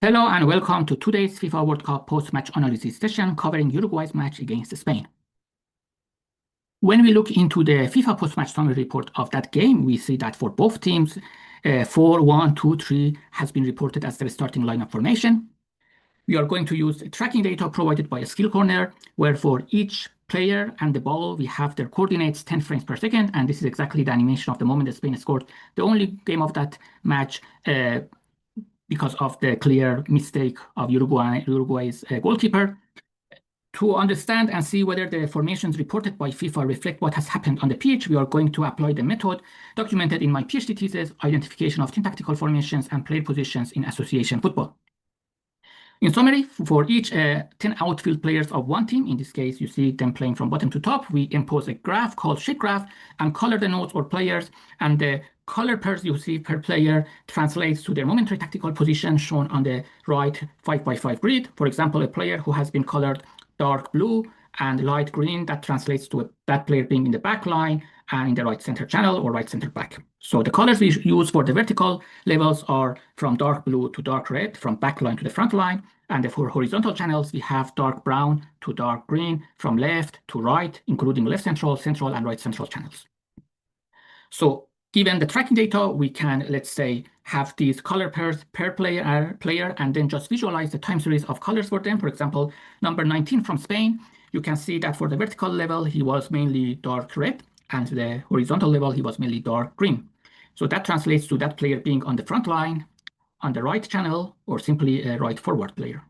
Hello and welcome to today's FIFA World Cup post-match analysis session covering Uruguay's match against Spain. When we look into the FIFA post-match summary report of that game, we see that for both teams, 4-1-2-3 has been reported as their starting lineup formation. We are going to use tracking data provided by a skill corner, where for each player and the ball, we have their coordinates 10 frames per second, and this is exactly the animation of the moment that Spain scored the only game of that match, because of the clear mistake of Uruguay's goalkeeper. To understand and see whether the formations reported by FIFA reflect what has happened on the pitch, we are going to apply the method documented in my PhD thesis, Identification of 10 Tactical Formations and Player Positions in Association Football. In summary, for each 10 outfield players of one team, in this case, you see them playing from bottom to top, we impose a graph called shape graph and color the nodes or players, and the color pairs you see per player translates to their momentary tactical position shown on the right 5x5 grid. For example, a player who has been colored dark blue and light green, that translates to that player being in the back line and in the right center channel or right center back. So the colors we use for the vertical levels are from dark blue to dark red, from back line to the front line. And for horizontal channels, we have dark brown to dark green, from left to right, including left central, central, and right central channels. So given the tracking data, we can, let's say, have these color pairs per player, and then just visualize the time series of colors for them. For example, number 19 from Spain, you can see that for the vertical level, he was mainly dark red, and the horizontal level, he was mainly dark green. So that translates to that player being on the front line, on the right channel, or simply a right forward player.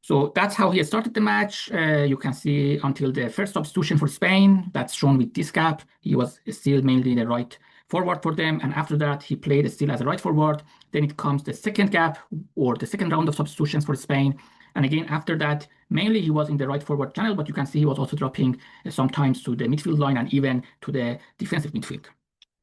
So that's how he started the match. You can see until the first substitution for Spain, that's shown with this gap. He was still mainly the right forward for them. And after that, he played still as a right forward. Then it comes the second gap, or the second round of substitutions for Spain. And again, after that, mainly he was in the right forward channel, but you can see he was also dropping sometimes to the midfield line and even to the defensive midfield.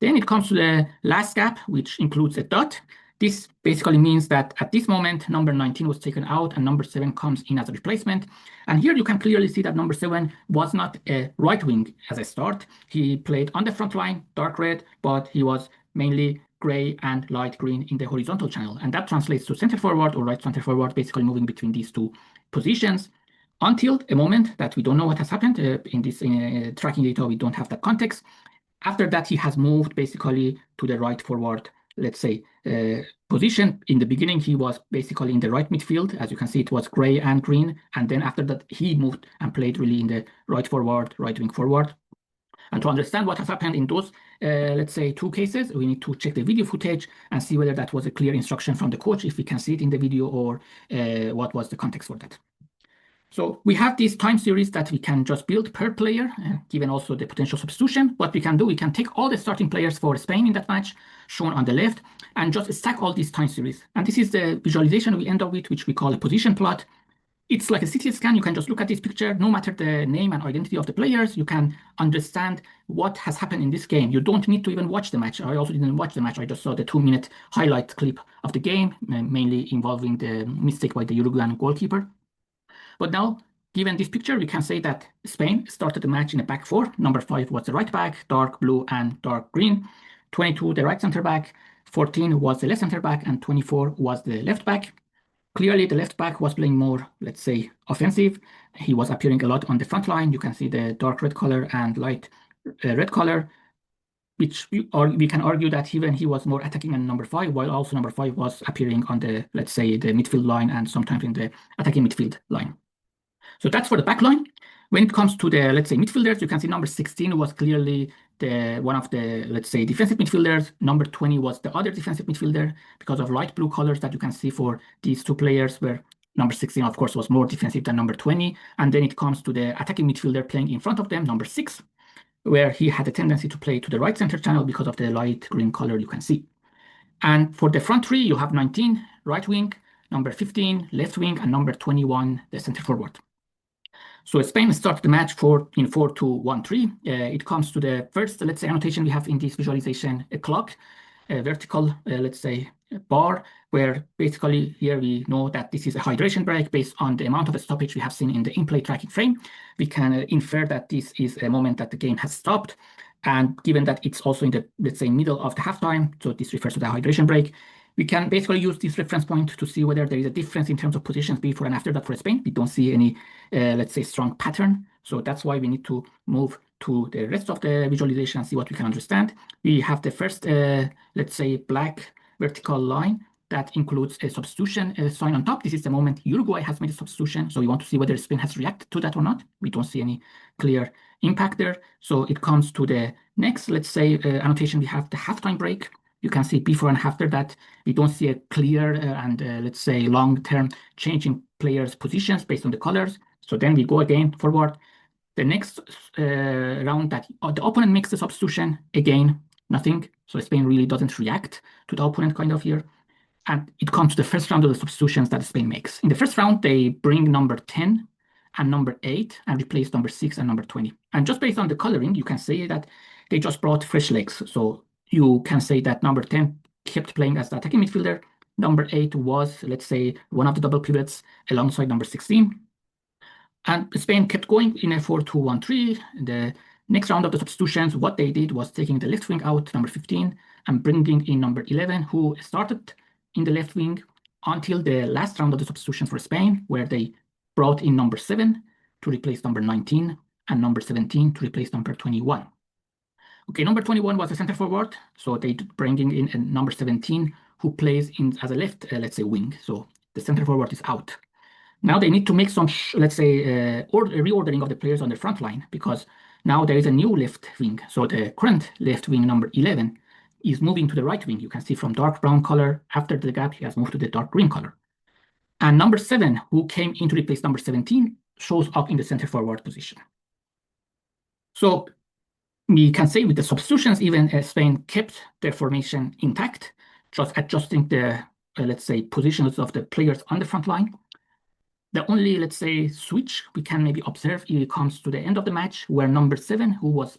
Then it comes to the last gap, which includes a dot. This basically means that at this moment, number 19 was taken out and number 7 comes in as a replacement. And here you can clearly see that number 7 was not a right wing as a start. He played on the front line, dark red, but he was mainly gray and light green in the horizontal channel. And that translates to center forward or right center forward, basically moving between these two positions until a moment that we don't know what has happened. In this tracking data, we don't have that context. After that, he has moved basically to the right forward, let's say, position. In the beginning, he was basically in the right midfield. As you can see, it was gray and green. And then after that, he moved and played really in the right forward, right wing forward. And to understand what has happened in those, let's say, two cases, we need to check the video footage and see whether that was a clear instruction from the coach, if we can see it in the video, or what was the context for that. So we have this time series that we can just build per player, given also the potential substitution. What we can do, we can take all the starting players for Spain in that match, shown on the left, and just stack all these time series. And this is the visualization we end up with, which we call a position plot. It's like a CT scan. You can just look at this picture, no matter the name and identity of the players, you can understand what has happened in this game. You don't need to even watch the match. I also didn't watch the match. I just saw the 2-minute highlight clip of the game, mainly involving the mistake by the Uruguayan goalkeeper. But now, given this picture, we can say that Spain started the match in a back four. Number 5 was the right back, dark blue and dark green. 22, the right center back. 14 was the left center back, and 24 was the left back. Clearly, the left back was playing more, let's say, offensive. He was appearing a lot on the front line. You can see the dark red color and light red color, which we can argue that even he was more attacking than number 5, while also number 5 was appearing on the, let's say, the midfield line and sometimes in the attacking midfield line. So that's for the back line. When it comes to the, let's say, midfielders, you can see number 16 was clearly one of the, let's say, defensive midfielders. Number 20 was the other defensive midfielder because of light blue colors that you can see for these two players, where number 16, of course, was more defensive than number 20. And then it comes to the attacking midfielder playing in front of them, number 6, where he had a tendency to play to the right center channel because of the light green color you can see. And for the front three, you have 19, right wing, number 15, left wing, and number 21, the center forward. So Spain started the match in 4-2-1-3. It comes to the first, let's say, annotation we have in this visualization, a clock, a vertical, let's say, bar, where basically here we know that this is a hydration break based on the amount of stoppage we have seen in the in-play tracking frame. We can infer that this is a moment that the game has stopped. And given that it's also in the, let's say, middle of the halftime, so this refers to the hydration break, We can basically use this reference point to see whether there is a difference in terms of positions before and after that for Spain. We don't see any, let's say, strong pattern. So that's why we need to move to the rest of the visualization and see what we can understand. We have the first, let's say, black vertical line that includes a substitution sign on top. This is the moment Uruguay has made a substitution. So we want to see whether Spain has reacted to that or not. We don't see any clear impact there. So it comes to the next, let's say, annotation. We have the halftime break. You can see before and after that, we don't see a clear and let's say long-term change in players' positions based on the colors. So then we go again forward. The next round that the opponent makes the substitution, again, nothing. So Spain really doesn't react to the opponent kind of here. And it comes to the first round of the substitutions that Spain makes. In the first round, they bring number 10 and number 8 and replace number 6 and number 20. And just based on the coloring, you can say that they just brought fresh legs. So you can say that number 10 kept playing as the attacking midfielder. Number 8 was, let's say, one of the double pivots alongside number 16. And Spain kept going in a 4-2-1-3. The next round of the substitutions, what they did was taking the left wing out, number 15, and bringing in number 11, who started in the left wing until the last round of the substitutions for Spain, where they brought in number 7 to replace number 19 and number 17 to replace number 21. Okay, number 21 was a center forward, so they bringing in a number 17 who plays in as a left, let's say, wing. So the center forward is out. Now they need to make some, let's say, reordering of the players on the front line, because now there is a new left wing. So the current left wing, number 11, is moving to the right wing. You can see from dark brown color, after the gap, he has moved to the dark green color. And number 7, who came in to replace number 17, shows up in the center forward position. So we can say with the substitutions, even Spain kept their formation intact, just adjusting the, let's say, positions of the players on the front line. The only, let's say, switch we can maybe observe, it comes to the end of the match, where number 7, who was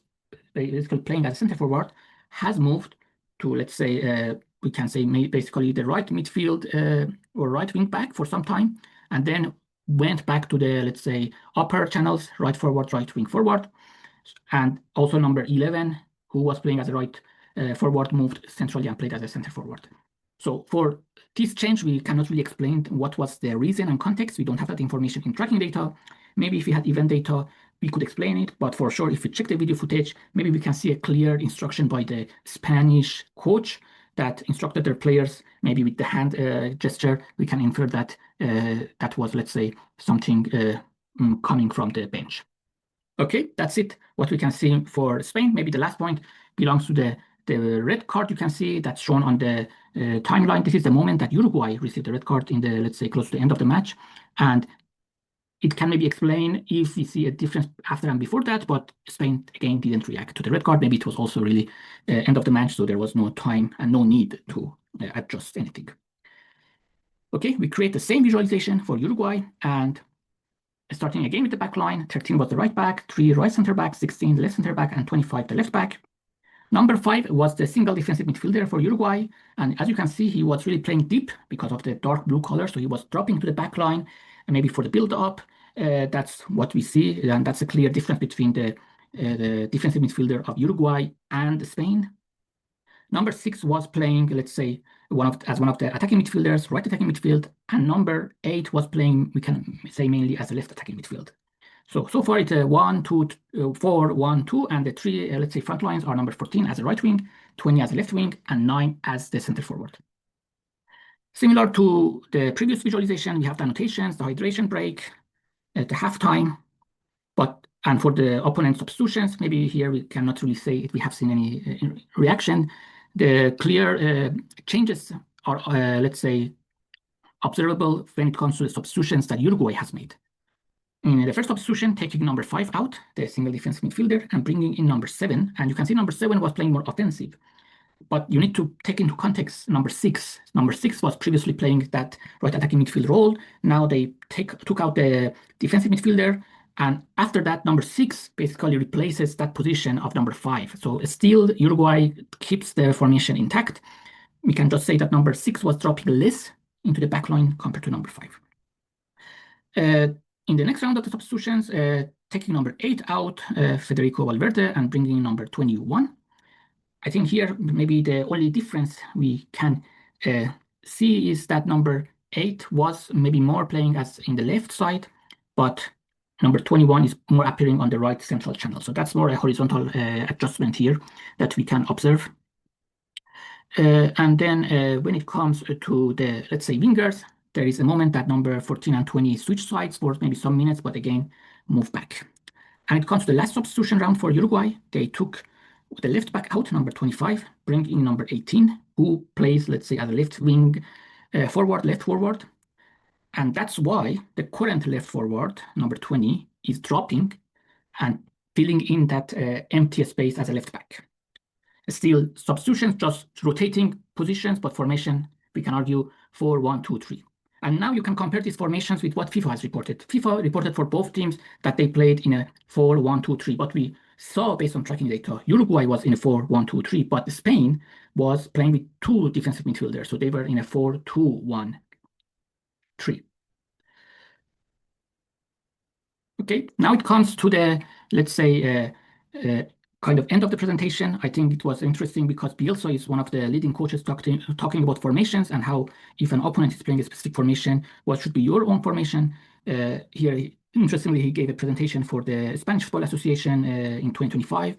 basically playing as center forward, has moved to, let's say, we can say basically the right midfield or right wing back for some time, and then went back to the, let's say, upper channels, right forward, right wing forward. And also number 11, who was playing as a right forward, moved centrally and played as a center forward. So for this change, we cannot really explain what was the reason and context. We don't have that information in tracking data. Maybe if we had event data, we could explain it. But for sure, if we check the video footage, maybe we can see a clear instruction by the Spanish coach that instructed their players, maybe with the hand gesture, we can infer that that was, let's say, something coming from the bench. Okay, that's it. What we can see for Spain. Maybe the last point belongs to the red card you can see that's shown on the timeline. This is the moment that Uruguay received the red card in the, let's say, close to the end of the match. And it can maybe explain if we see a difference after and before that, but Spain, again, didn't react to the red card. Maybe it was also really end of the match, so there was no time and no need to adjust anything. Okay, we create the same visualization for Uruguay, and starting again with the back line, 13 was the right back, 3 right center back, 16 left center back, and 25 the left back. Number 5 was the single defensive midfielder for Uruguay. And as you can see, he was really playing deep because of the dark blue color. So he was dropping to the back line, and maybe for the build-up. That's what we see. And that's a clear difference between the defensive midfielder of Uruguay and Spain. Number 6 was playing, let's say, as one of the attacking midfielders, right attacking midfield. And number 8 was playing, we can say, mainly as a left attacking midfield. So far it's 1, 2, 4, 1, 2, and the 3, let's say, front lines are number 14 as a right wing, 20 as a left wing, and 9 as the center forward. Similar to the previous visualization, we have the annotations, the hydration break, the halftime, and for the opponent substitutions, maybe here we cannot really say if we have seen any reaction. The clear changes are, let's say, observable when it comes to the substitutions that Uruguay has made. In the first substitution, taking number 5 out, the single defensive midfielder, and bringing in number 7. And you can see number 7 was playing more offensive. But you need to take into context number 6. Number 6 was previously playing that right attacking midfield role. Now they took out the defensive midfielder. And after that, number 6 basically replaces that position of number 5. So still, Uruguay keeps the formation intact. We can just say that number 6 was dropping less into the back line compared to number 5. In the next round of the substitutions, taking number 8 out, Federico Valverde, and bringing in number 21. I think here maybe the only difference we can see is that number 8 was maybe more playing as in the left side, but number 21 is more appearing on the right central channel. So that's more a horizontal adjustment here that we can observe. And then when it comes to the, let's say, wingers, there is a moment that number 14 and 20 switch sides for maybe some minutes, but again, move back. And it comes to the last substitution round for Uruguay. They took the left back out, number 25, bring in number 18, who plays, let's say, as a left wing forward, left forward. And that's why the current left forward, number 20, is dropping and filling in that empty space as a left back. Still substitutions, just rotating positions, but formation, we can argue 4-1-2-3. And now you can compare these formations with what FIFA has reported. FIFA reported for both teams that they played in a 4-1-2-3. But we saw, based on tracking data, Uruguay was in a 4-1-2-3, but Spain was playing with 2 defensive midfielders. So they were in a 4-2-1-3. Okay, now it comes to the, let's say, kind of end of the presentation. I think it was interesting because Bielsa is one of the leading coaches talking about formations and how if an opponent is playing a specific formation, what should be your own formation. Here, interestingly, he gave a presentation for the Spanish Football Association in 2025,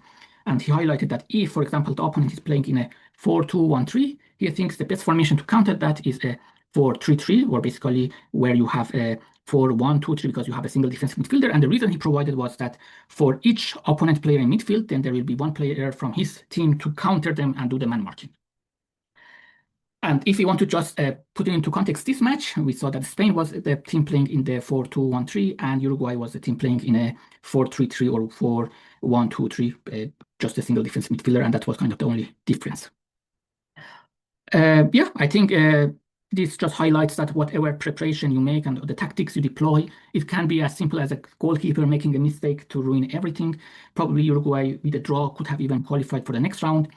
and he highlighted that if, for example, the opponent is playing in a 4-2-1-3, he thinks the best formation to counter that is a 4-3-3, or basically where you have a 4-1-2-3 because you have a single defensive midfielder. And the reason he provided was that for each opponent player in midfield, then there will be one player from his team to counter them and do the man marking. And if we want to just put it into context, this match, we saw that Spain was the team playing in the 4-2-1-3 and Uruguay was the team playing in a 4-3-3 or 4-1-2-3, just a single defensive midfielder, and that was kind of the only difference. Yeah, I think this just highlights that whatever preparation you make and the tactics you deploy, it can be as simple as a goalkeeper making a mistake to ruin everything. Probably Uruguay with a draw could have even qualified for the next round.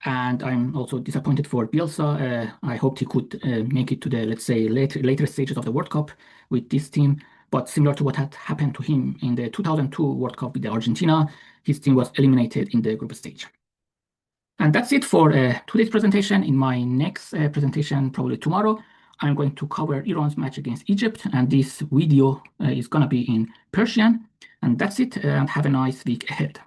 And I'm also disappointed for Bielsa. I hoped he could make it to the, let's say, later stages of the World Cup with this team. But similar to what had happened to him in the 2002 World Cup with the Argentina, his team was eliminated in the group stage. And that's it for today's presentation. In my next presentation, probably tomorrow, I'm going to cover Iran's match against Egypt. And this video is going to be in Persian. And that's it. And have a nice week ahead.